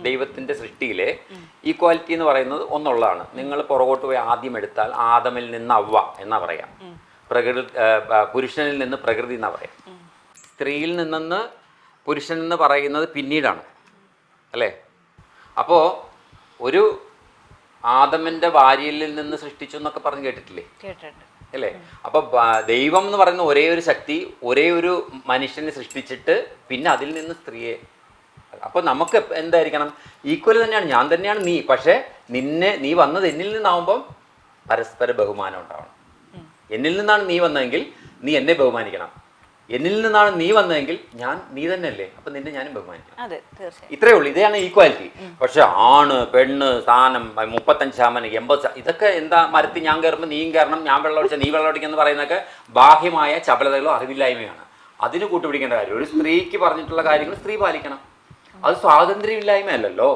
ദൈവത്തിൻ്റെ സൃഷ്ടിയിലെ ഈക്വാലിറ്റി എന്ന് ഒന്നുള്ളതാണ്. നിങ്ങൾ പുറകോട്ട് പോയി ആദ്യം എടുത്താൽ ആദമിൽ നിന്ന് അവ്വ എന്നാ പറയാം, പുരുഷനിൽ നിന്ന് പ്രകൃതി എന്നാ പറയാം. സ്ത്രീയിൽ നിന്നെന്ന് പുരുഷൻ എന്ന് പറയുന്നത് പിന്നീടാണ് അല്ലേ. അപ്പോൾ ഒരു ആദമിൻ്റെ ഭാര്യയിൽ നിന്ന് സൃഷ്ടിച്ചു എന്നൊക്കെ പറഞ്ഞ് കേട്ടിട്ടില്ലേ? അല്ലേ? അപ്പോൾ ദൈവം എന്ന് പറയുന്ന ഒരേ ഒരു ശക്തി ഒരേ ഒരു മനുഷ്യനെ സൃഷ്ടിച്ചിട്ട് പിന്നെ അതിൽ നിന്ന് സ്ത്രീയെ. അപ്പോൾ നമുക്ക് എന്തായിരിക്കണം? ഈക്വൽ തന്നെയാണ്, ഞാൻ തന്നെയാണ് നീ. പക്ഷേ നീ വന്നത് എന്നിൽ നിന്നാവുമ്പം പരസ്പര ബഹുമാനം ഉണ്ടാവണം. എന്നിൽ നിന്നാണ് നീ വന്നതെങ്കിൽ നീ എന്നെ ബഹുമാനിക്കണം, എന്നിൽ നിന്നാണ് നീ വന്നതെങ്കിൽ നീ തന്നെയല്ലേ, അപ്പം നിന്നെ ഞാനും ബഹുമാനിക്കണം. ഇത്രയേ ഉള്ളൂ. ഇതാണ് ഈക്വാലിറ്റി. പക്ഷെ ആണ് പെണ്ണ് സ്ഥാനം 35% 80% ഇതൊക്കെ എന്താ? മരത്തിൽ ഞാൻ കയറുമ്പോൾ നീയും കയറണം, ഞാൻ വെള്ളം അടിച്ചാൽ നീ വെള്ളം അടിക്കുക എന്ന് പറയുന്നതൊക്കെ ബാഹ്യമായ ചപലതകളോ അറിവില്ലായ്മയാണ്. അതിന് കൂട്ടുപിടിക്കേണ്ട കാര്യം ഒരു സ്ത്രീക്ക് പറഞ്ഞിട്ടുള്ള കാര്യങ്ങൾ സ്ത്രീ പാലിക്കണം. അത് സ്വാതന്ത്ര്യമില്ലായ്മ അല്ലല്ലോ.